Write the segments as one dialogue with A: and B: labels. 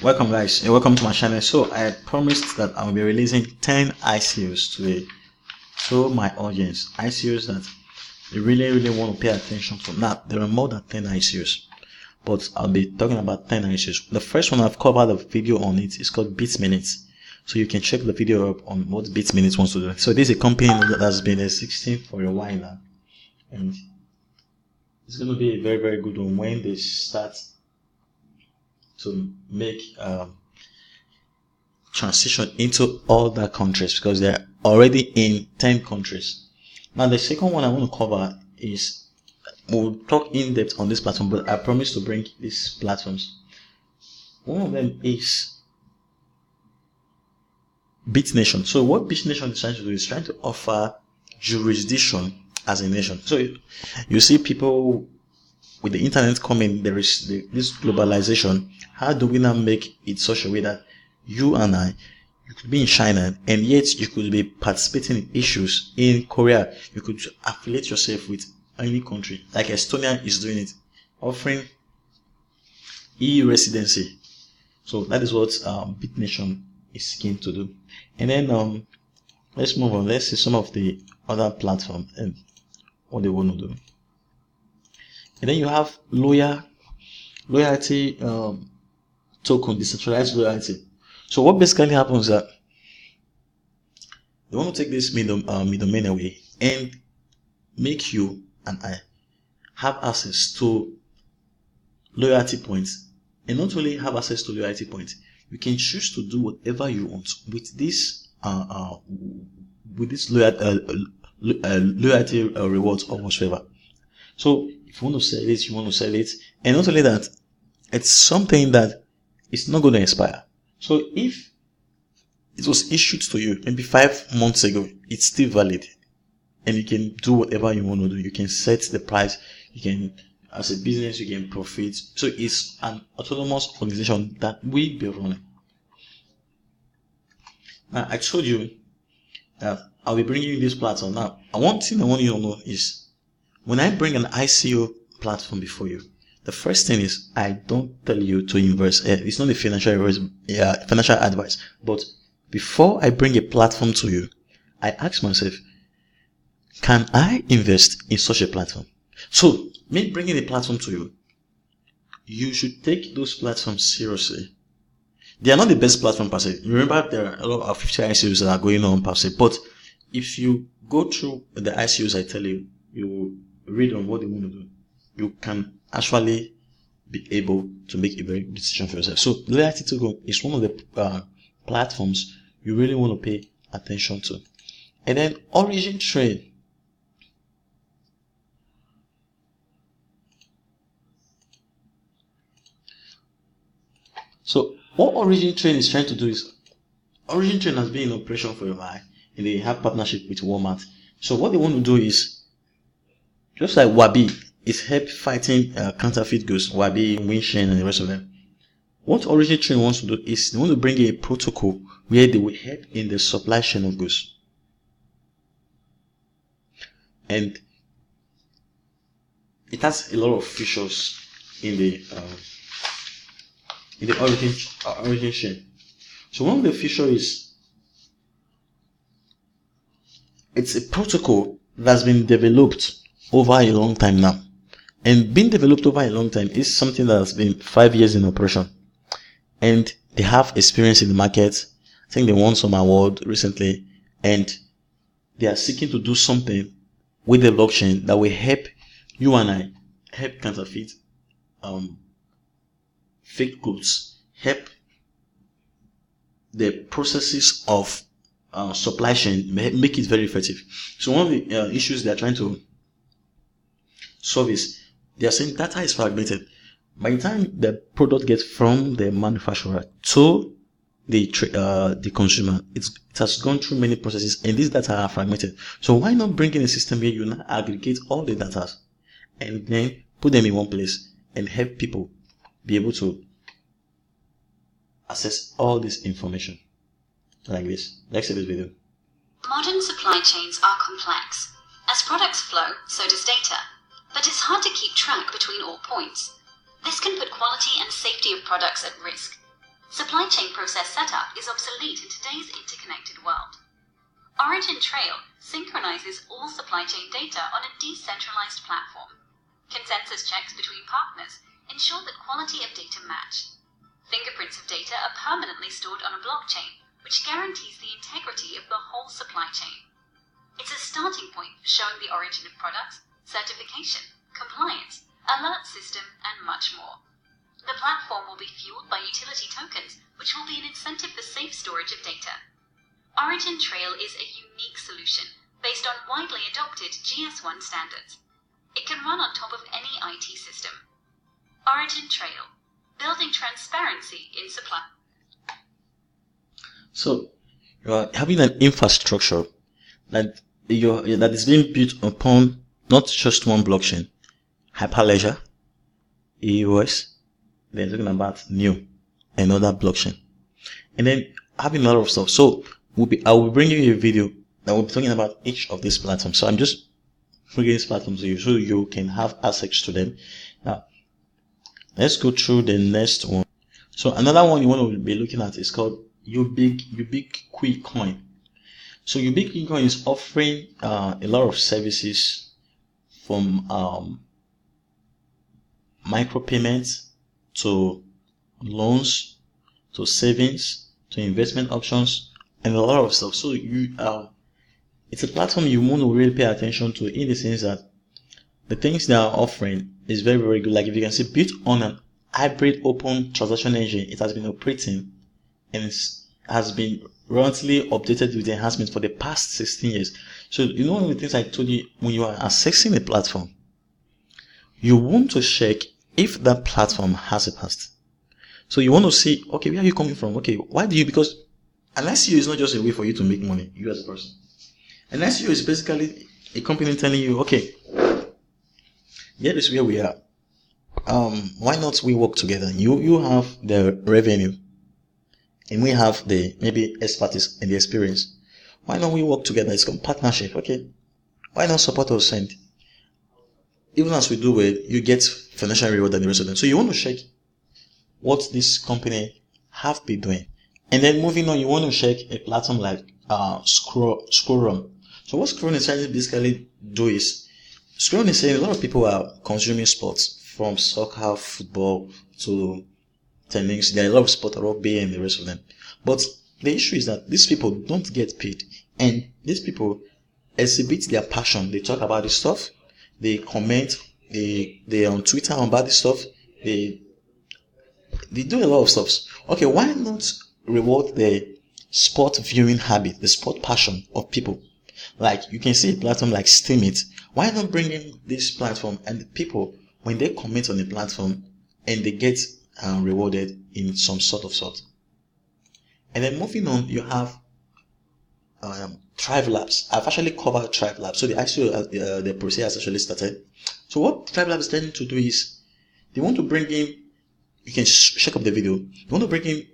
A: Welcome guys, and welcome to my channel. So I promised that I'll be releasing 10 ICOs today. So my audience, ICOs that you really want to pay attention to. Now there are more than 10 ICOs, but I'll be talking about 10 ICOs. The first one I've covered a video on it is called Bits Minutes. So you can check the video up on what Bits Minutes wants to do. So this is a company that has been existing for a while now, and it's going to be a very good one when they start to make transition into other countries, because they're already in 10 countries. Now the second one I want to cover is, we'll talk in depth on this platform, but I promise to bring these platforms. One of them is BitNation. So what BitNation is trying to do is trying to offer jurisdiction as a nation. So you see people with the internet coming, there is this globalization. How do we now make it such a way that you and I, you could be in China and yet you could be participating in issues in Korea? You could affiliate yourself with any country, like Estonia is doing it, offering e-residency. So that is what BitNation is seeking to do. And then let's move on. Let's see some of the other platforms and what they want to do. And then you have loyalty token, decentralized loyalty. So what basically happens is that they want to take this middleman away and make you and I have access to loyalty points. And not only have access to loyalty points, you can choose to do whatever you want with this loyalty rewards or whatsoever. So if you want to sell it, you want to sell it. And not only that, it's something that is not going to expire. So if it was issued to you maybe 5 months ago, it's still valid. And you can do whatever you want to do. You can set the price. You can, as a business, you can profit. So it's an autonomous organization that will be running. Now, I told you that I'll be bringing you this platform. Now, one thing I want you to know is, when I bring an ICO platform before you, the first thing is I don't tell you to invest. It's not a financial advice. But before I bring a platform to you, I ask myself, can I invest in such a platform? So, me bringing a platform to you, you should take those platforms seriously. They are not the best platform per se. Remember, there are a lot of 50 ICOs that are going on per se. But if you go through the ICOs I tell you, you will read on what they want to do, you can actually be able to make a very good decision for yourself. So loyalty token is one of the platforms you really want to pay attention to. And then origin trade. So what origin trade is trying to do is, origin trade has been in operation for a while and they have partnership with Walmart. So what they want to do is, just like Wabi is help fighting counterfeit goods, Wabi, Winshen, and the rest of them. What Origin Train wants to do is they want to bring a protocol where they will help in the supply chain of goods. And it has a lot of features in the origin chain. So one of the features is, it's a protocol that's been developed over a long time now, and being developed over a long time is something that has been 5 years in operation, and they have experience in the market. I think they won some award recently, and they are seeking to do something with the blockchain that will help you and I, help counterfeit fake goods, help the processes of supply chain, make it very effective. So one of the issues they are trying to solve is, they are saying data is fragmented. By the time the product gets from the manufacturer to the consumer, it has gone through many processes, and these data are fragmented. So why not bring in a system where you now aggregate all the data and then put them in one place and help people be able to access all this information like this? Let's see this video.
B: Modern supply chains are complex. As products flow, so does data. But it's hard to keep track between all points. This can put quality and safety of products at risk. Supply chain process setup is obsolete in today's interconnected world. Origin Trail synchronizes all supply chain data on a decentralized platform. Consensus checks between partners ensure that quality of data match. Fingerprints of data are permanently stored on a blockchain, which guarantees the integrity of the whole supply chain. It's a starting point for showing the origin of products, certification, compliance, alert system, and much more. The platform will be fueled by utility tokens, which will be an incentive for safe storage of data. Origin Trail is a unique solution based on widely adopted GS1 standards. It can run on top of any IT system. Origin Trail, building transparency in supply.
A: So you are having an infrastructure that is being built upon not just one blockchain, Hyperledger, Ico'S, then talking about new, another blockchain, and then having a lot of stuff. So I will be bringing you a video that will be talking about each of these platforms. So I'm just bringing these platforms to you so you can have access to them. Now, let's go through the next one. So another one you want to be looking at is called Ubiquitcoin. So Ubiquitcoin is offering a lot of services from micropayments to loans to savings to investment options and a lot of stuff. So it's a platform you want to really pay attention to, in the sense that the things they are offering is very, very good. Like if you can see, built on an hybrid open transaction engine, it has been operating and it has been recently updated with enhancements for the past 16 years. So you know, one of the things I told you, when you are accessing a platform, you want to check if that platform has a past. So you want to see, okay, where are you coming from? Okay, why do you? Because an ICO is not just a way for you to make money, you as a person. An ICO is basically a company telling you, okay, here is where we are. Why not we work together? You have the revenue, and we have the maybe expertise and the experience. Why not we work together? It's called partnership. Okay, why not support us? And even as we do it, you get financial reward and the rest of them. So you want to check what this company have been doing. And then moving on, you want to check a platform like Scrollrun. So what Scrollrun is trying to basically do is, Scrollrun is saying a lot of people are consuming sports, from soccer, football to tennis. There are a lot of sports, rugby and the rest of them. But the issue is that these people don't get paid. And these people exhibit their passion. They talk about this stuff. They comment. They on Twitter about this stuff. They do a lot of stuff. Okay, why not reward the sport viewing habit, the sport passion of people? Like you can see a platform like Steemit. Why not bring in this platform, and the people, when they comment on the platform and they get rewarded in some sort? And then moving on, you have Thrive Labs. I've actually covered Thrive Labs. So the process has actually started. So what Thrive Labs is tending to do is they want to bring in, you can check up the video, they want to bring in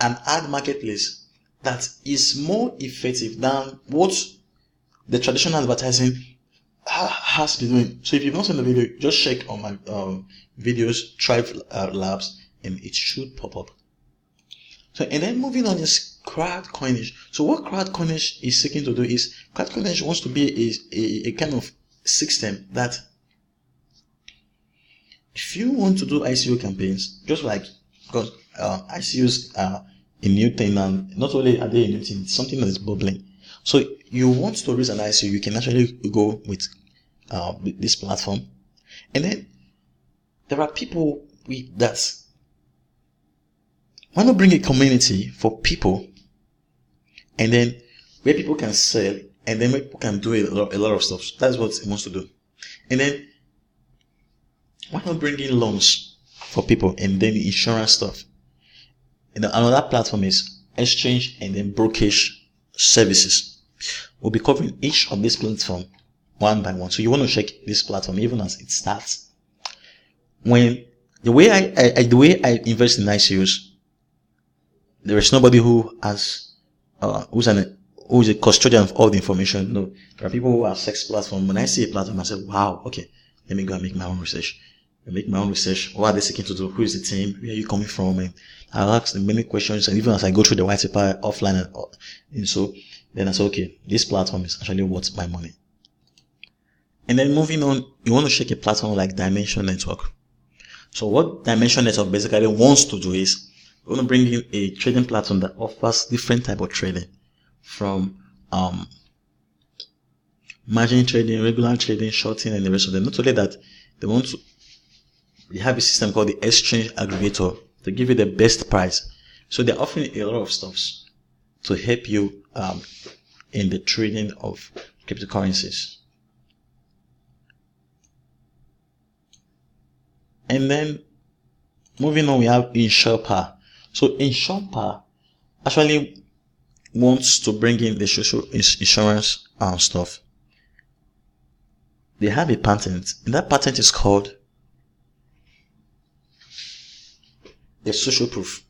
A: an ad marketplace that is more effective than what the traditional advertising has been doing. So if you've not seen the video, just check on my videos, Thrive Labs, and it should pop up. So, and then moving on is crowdcoinage. So what crowdcoinage is seeking to do is, crowdcoinage wants to be a kind of system that if you want to do ICO campaigns, just like, because ICOs are a new thing, and not only are they a new thing, it's something that is bubbling. So you want to raise an ICO, you can actually go with this platform. And then there are people with that. Why not bring a community for people, and then where people can sell, and then where people can do a lot of stuff. That's what it wants to do. And then why not bring in loans for people, and then the insurance stuff? And another platform is exchange and then brokerage services. We'll be covering each of these platforms one by one. So you want to check this platform even as it starts. When the way I invest in ICOs, there is nobody who has who is a custodian of all the information. No, there are people who access platform. When I see a platform, I say, wow, okay, let me go and make my own research. I make my own research. What are they seeking to do? Who is the team? Where are you coming from? And I'll ask them many questions. And even as I go through the white paper offline and so then I say, okay, this platform is actually worth my money. And then moving on, you want to check a platform like Dimension Network. So what Dimension Network basically wants to do is we want to bring in a trading platform that offers different type of trading, from margin trading, regular trading, shorting, and the rest of them. Not only that, they have a system called the exchange aggregator to give you the best price. So they're offering a lot of stuff to help you in the trading of cryptocurrencies. And then moving on, we have Insurpa. So Insurpa actually wants to bring in the social insurance stuff. They have a patent, and that patent is called the social proof.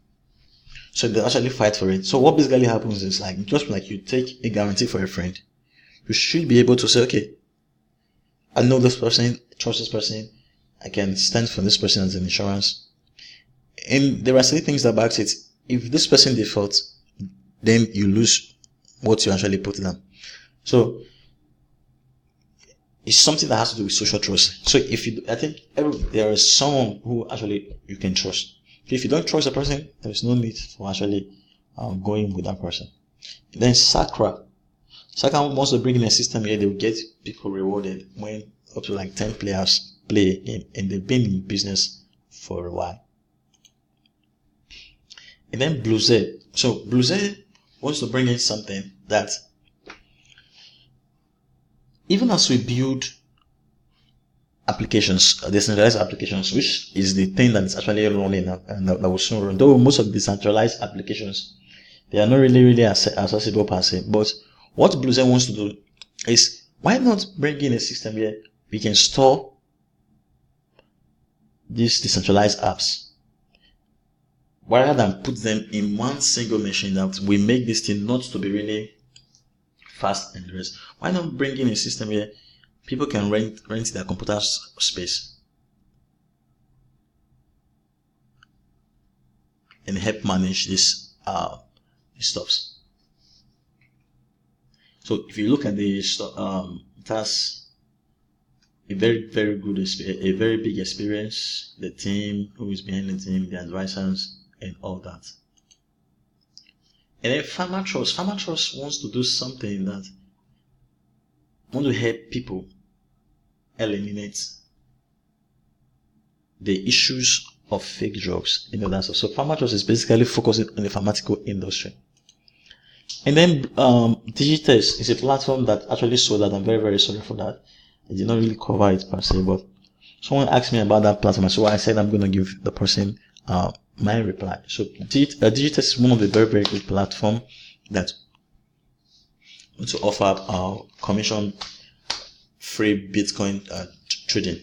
A: So they actually fight for it. So what basically happens is, like, just like you take a guarantee for a friend, you should be able to say, okay, I know this person, trust this person, I can stand for this person as an insurance. And there are certain things that backs it. If this person defaults, then you lose what you actually put down. So it's something that has to do with social trust. So I think there is someone who actually you can trust. If you don't trust a person, there is no need for actually going with that person. And then Sakra wants to bring in a system here. They will get people rewarded when up to like 10 players play in, and they've been in business for a while. And then Blueze. So Blueze wants to bring in something that, even as we build applications, decentralized applications, which is the thing that is actually running and that will soon run. Though most of the decentralized applications, they are not really accessible per se. But what Blueze wants to do is, why not bring in a system where we can store these decentralized apps rather than put them in one single machine, that we make this thing not to be really fast and the rest. Why not bring in a system where people can rent their computer space and help manage this stuffs. So if you look at the it has a very good, a very big experience, the team, who is behind the team, the advisors, and all that. And then Farmer Trust wants to do something that want to help people eliminate the issues of fake drugs in the So Farmer Trust is basically focusing on the pharmaceutical industry. And then Digitest is a platform that actually sold that. I'm very sorry for that. I did not really cover it per se, but someone asked me about that platform, so I said I'm going to give the person my reply. So Digitest is one of the very good platform that want to offer commission free Bitcoin trading.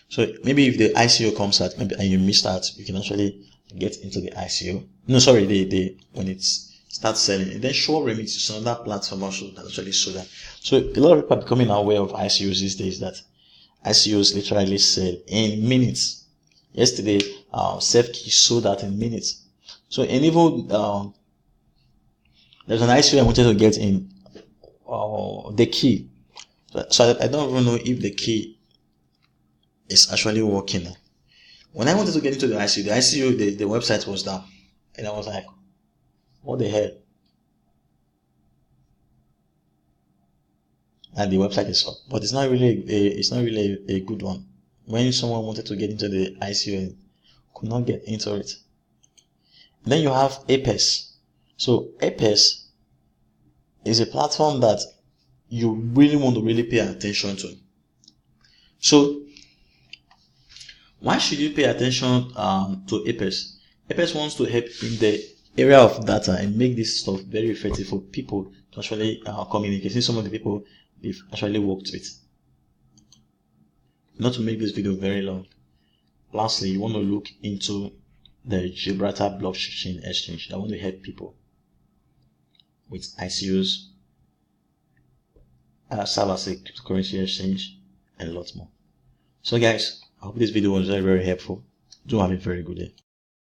A: So maybe if the ICO comes out, maybe and you missed out, you can actually get into the ICO. No, sorry, when it starts selling, and then Sure Remit is another platform also that actually sold that. So a lot of people are becoming aware of ICOs these days, that ICOs literally sell in minutes. Yesterday, SafeKey sold that in minutes. So, and even there's an ICO I wanted to get in the key. So I don't even know if the key is actually working. When I wanted to get into the ICO, the website was down, and I was like, what the hell? And the website is up, but it's not really a good one. When someone wanted to get into the ICO and could not get into it. Then you have Ico'S. So Ico'S is a platform that you really want to really pay attention to. So why should you pay attention to Ico'S? Ico'S wants to help in the area of data and make this stuff very effective for people to actually communicate. See, some of the people they've actually worked with. Not to make this video very long, lastly, you want to look into the Gibraltar blockchain exchange that want to help people with ICOs, serve as a cryptocurrency exchange, and a lot more. So guys, I hope this video was very, very helpful. Do have a very good day.